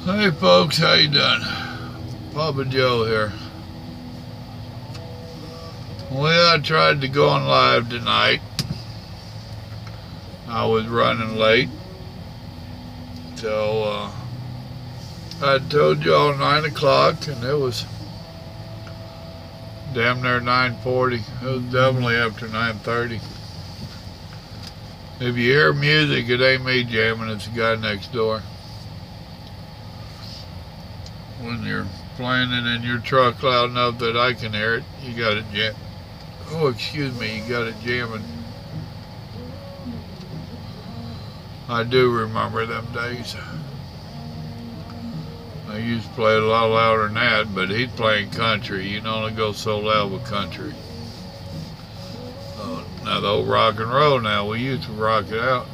Hey folks, how you doing? Papa Joe here. Well, I tried to go on live tonight. I was running late. So, I told y'all 9 o'clock and it was damn near 9:40. It was definitely after 9:30. If you hear music, it ain't me jamming, it's the guy next door. When you're playing it in your truck loud enough that I can hear it, you got it jam. Oh, excuse me, you got it jamming. I do remember them days. I used to play a lot louder than that, but he's playing country. You can only go so loud with country. Now the old rock and roll now, we used to rock it out.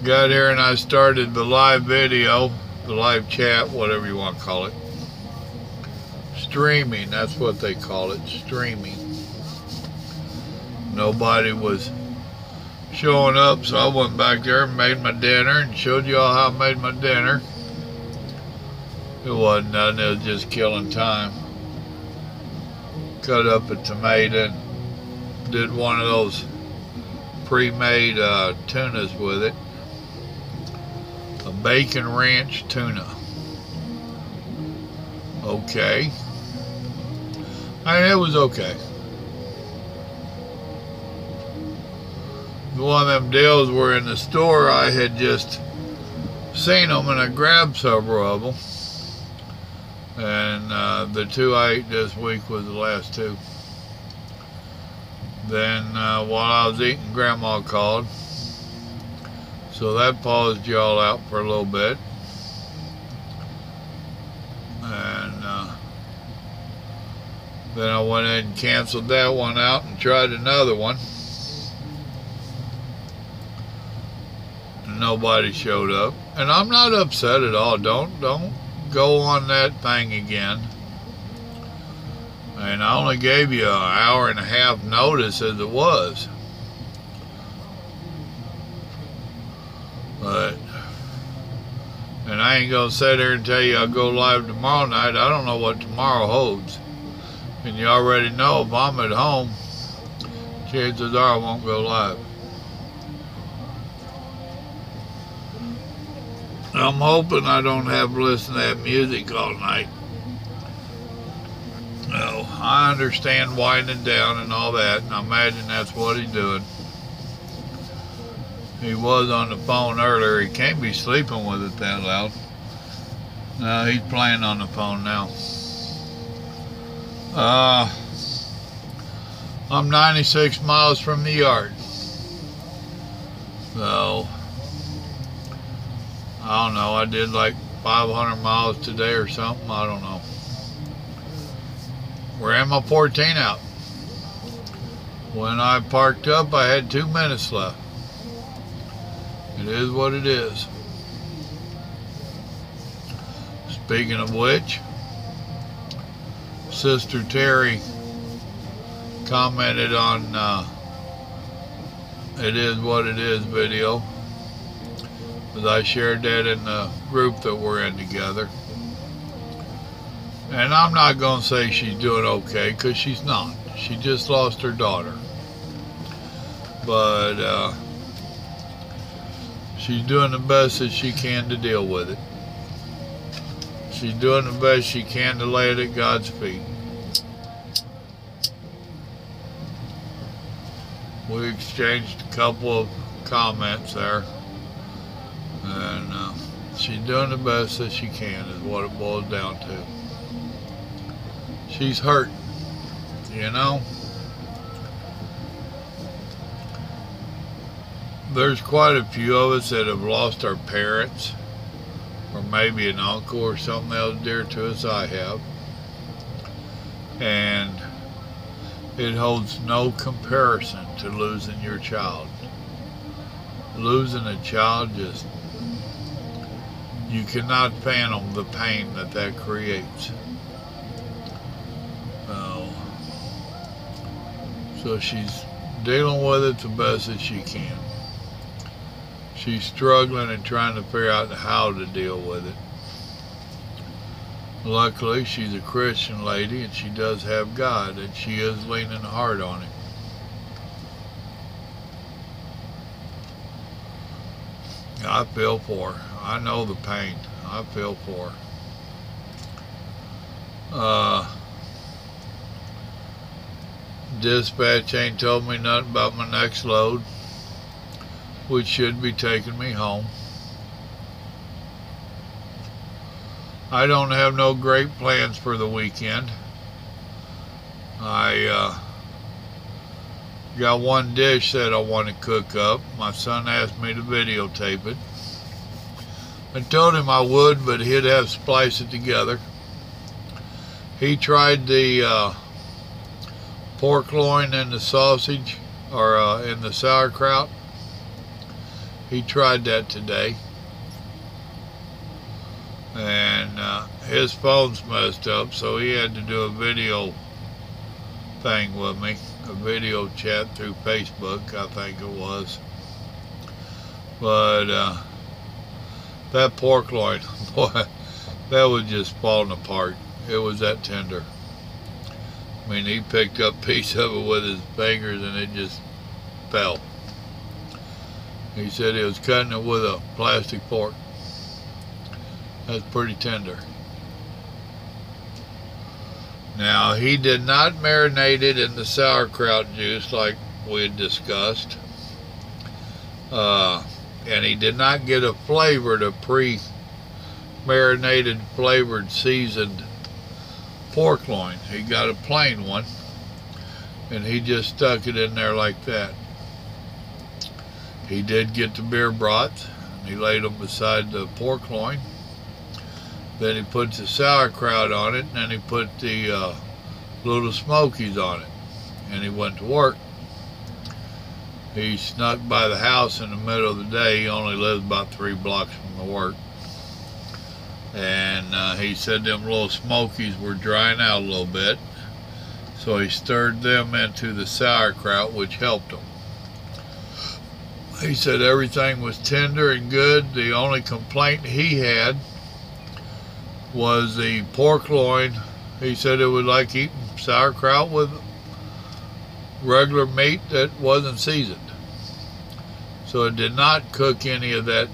Got here and I started the live video, the live chat, whatever you want to call it. Streaming, that's what they call it, streaming. Nobody was showing up, so I went back there and made my dinner and showed you all how I made my dinner. It wasn't nothing, it was just killing time. Cut up a tomato, did one of those pre-made tunas with it. A bacon ranch tuna. Okay. I mean, it was okay. One of them deals were in the store. I had just seen them and I grabbed several of them. And the two I ate this week was the last two. Then while I was eating, Grandma called. So that paused y'all out for a little bit. And then I went ahead and canceled that one out and tried another one. And nobody showed up. And I'm not upset at all. Don't go on that thing again. And I only gave you an hour and a half notice as it was. And I ain't gonna sit there and tell you I'll go live tomorrow night. I don't know what tomorrow holds. And you already know if I'm at home, chances are I won't go live. I'm hoping I don't have to listen to that music all night. No, I understand winding down and all that, and I imagine that's what he's doing. He was on the phone earlier. He can't be sleeping with it that loud. No, he's playing on the phone now. I'm 96 miles from the yard. So, I don't know. I did like 500 miles today or something. I don't know. Ran my 14 out. When I parked up, I had 2 minutes left. It is what it is. Speaking of which, Sister Terry commented on It Is What It Is video. Because I shared that in the group that we're in together. And I'm not going to say she's doing okay, because she's not. She just lost her daughter. But she's doing the best that she can to deal with it. She's doing the best she can to lay it at God's feet. We exchanged a couple of comments there. And she's doing the best that she can is what it boils down to. She's hurt, you know. There's quite a few of us that have lost our parents, or maybe an uncle or something else dear to us. I have. And it holds no comparison to losing your child. Losing a child, just, you cannot fathom the pain that that creates. So she's dealing with it the best that she can. She's struggling and trying to figure out how to deal with it. Luckily, she's a Christian lady and she does have God, and she is leaning hard on Him. I feel for her. I know the pain. I feel for her. Dispatch ain't told me nothing about my next load, which should be taking me home. I don't have no great plans for the weekend. I got one dish that I want to cook up. My son asked me to videotape it. I told him I would, but he'd have to splice it together. He tried the pork loin and the sausage, or in the sauerkraut. He tried that today. And his phone's messed up, so he had to do a video thing with me, a video chat through Facebook, I think it was. But that pork loin, boy, that was just falling apart. It was that tender. I mean, he picked up a piece of it with his fingers and it just fell. He said he was cutting it with a plastic fork. That's pretty tender. Now, he did not marinate it in the sauerkraut juice like we had discussed. And he did not get a flavored, a pre-marinated, flavored, seasoned pork loin. He got a plain one, and he just stuck it in there like that. He did get the beer broth, and he laid them beside the pork loin. Then he puts the sauerkraut on it, and then he put the little smokies on it, and he went to work. He snuck by the house in the middle of the day. He only lives about 3 blocks from the work. And he said them little smokies were drying out a little bit, so he stirred them into the sauerkraut, which helped him. He said everything was tender and good. The only complaint he had was the pork loin. He said it was like eating sauerkraut with regular meat that wasn't seasoned. So it did not cook any of that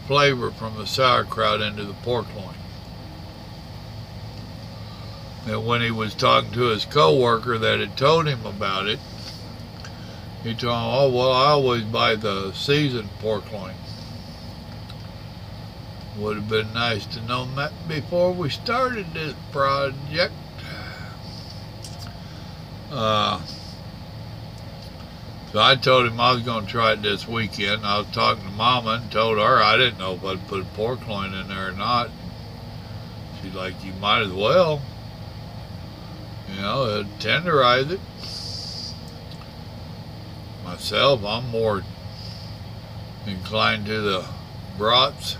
flavor from the sauerkraut into the pork loin. And when he was talking to his co-worker that had told him about it, he told him, oh, well, I always buy the seasoned pork loin. Would have been nice to know that before we started this project. So I told him I was going to try it this weekend. I was talking to Mama and told her I didn't know if I'd put a pork loin in there or not. She's like, you might as well. You know, tenderize it. Myself, I'm more inclined to the brats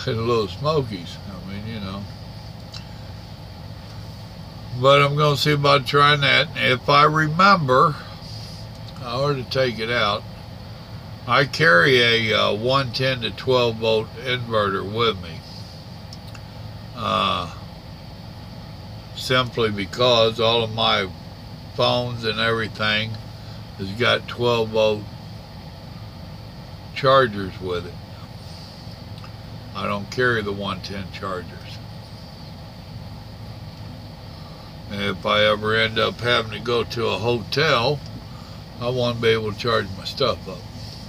and the little smokies. I mean, you know. But I'm going to see about trying that. If I remember, I ought to take it out. I carry a 110 to 12 volt inverter with me. Simply because all of my phones and everything has got 12 volt chargers with it. I don't carry the 110 chargers. And if I ever end up having to go to a hotel, I want to be able to charge my stuff up.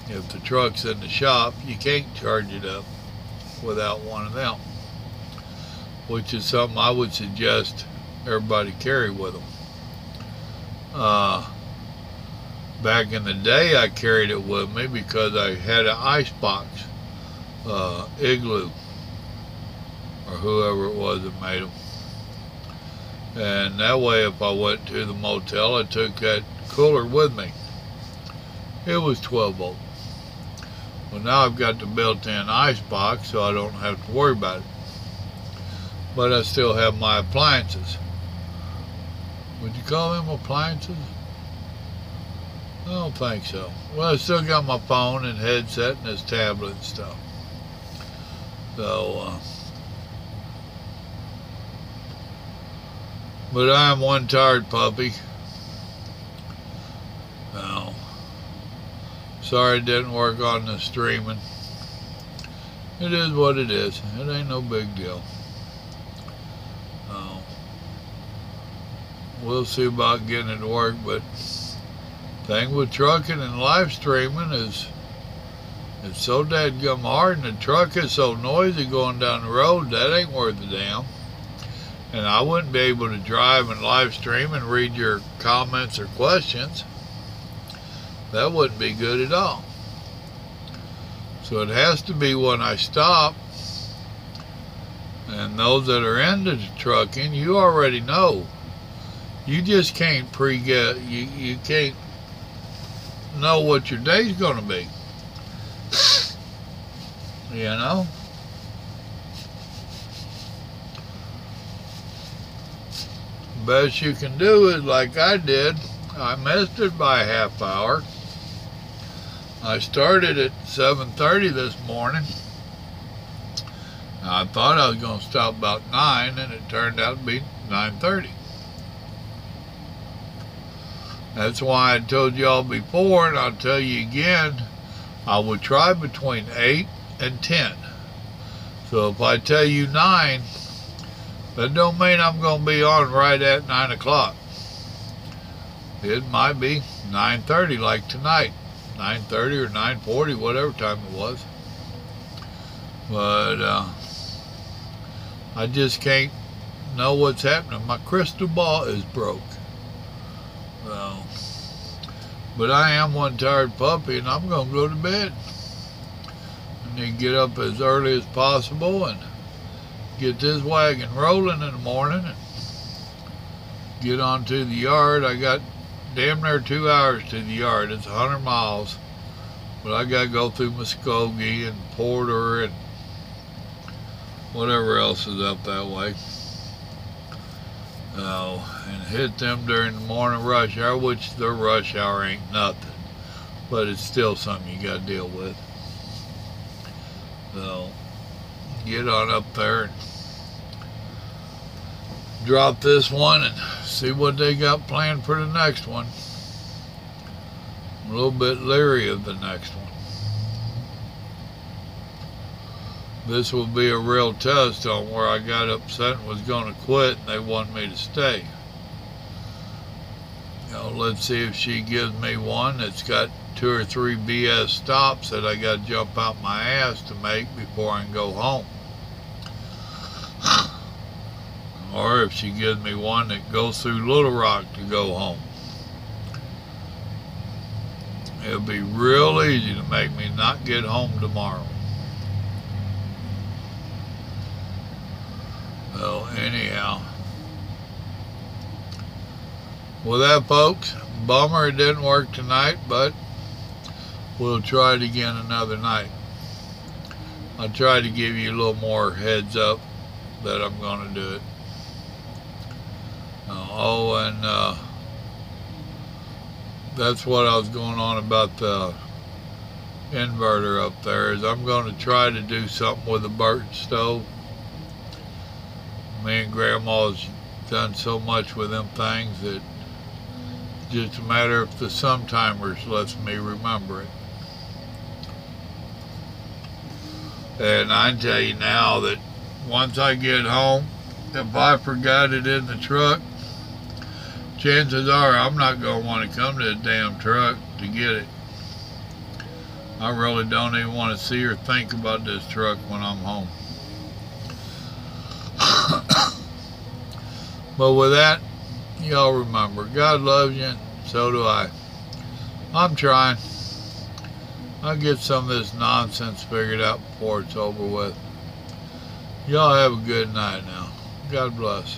If the truck's in the shop, you can't charge it up without one of them, which is something I would suggest everybody carry with them. Back in the day, I carried it with me because I had an ice box, Igloo, or whoever it was that made them. And that way, if I went to the motel, I took that cooler with me. It was 12 volt. Well, now I've got the built-in ice box, so I don't have to worry about it. But I still have my appliances. Would you call them appliances? I don't think so. Well, I still got my phone and headset and this tablet and stuff. So, but I am one tired puppy. No. Sorry it didn't work on the streaming. It is what it is. It ain't no big deal. We'll see about getting it to work, but thing with trucking and live streaming is it's so dadgum hard, and the truck is so noisy going down the road, that ain't worth a damn. And I wouldn't be able to drive and live stream and read your comments or questions. That wouldn't be good at all. So it has to be when I stop. And those that are into the trucking, you already know. You just can't you can't know what your day's going to be. You know? Best you can do is like I did. I missed it by a half hour. I started at 7:30 this morning. I thought I was going to stop about 9, and it turned out to be 9:30. That's why I told y'all before, and I'll tell you again, I would try between 8 and 10. So if I tell you 9, that don't mean I'm going to be on right at 9 o'clock. It might be 9:30 like tonight. 9:30 or 9:40, whatever time it was. But I just can't know what's happening. My crystal ball is broke. So, but I am one tired puppy, and I'm going to go to bed. I need to get up as early as possible and get this wagon rolling in the morning and get on to the yard. I got damn near 2 hours to the yard. It's 100 miles. But I got to go through Muskogee and Porter and whatever else is up that way. And hit them during the morning rush hour, which the rush hour ain't nothing. But it's still something you got to deal with. So, get on up there and drop this one and see what they got planned for the next one. I'm a little bit leery of the next one. This will be a real test on where I got upset and was going to quit, and they wanted me to stay. You know, let's see if she gives me one that's got 2 or 3 BS stops that I got to jump out my ass to make before I can go home. Or if she gives me one that goes through Little Rock to go home. It'll be real easy to make me not get home tomorrow. So anyhow, with that, folks, bummer it didn't work tonight, but we'll try it again another night. I'll try to give you a little more heads up that I'm going to do it. And that's what I was going on about the inverter up there, is I'm going to try to do something with the Burton stove. Me and Grandma's done so much with them things that it's just a matter if the sometimers lets me remember it. And I can tell you now that once I get home, if I forgot it in the truck, chances are I'm not going to want to come to the damn truck to get it. I really don't even want to see or think about this truck when I'm home. But with that, y'all remember, God loves you, and so do I. I'm trying. I'll get some of this nonsense figured out before it's over with. Y'all have a good night now. God bless.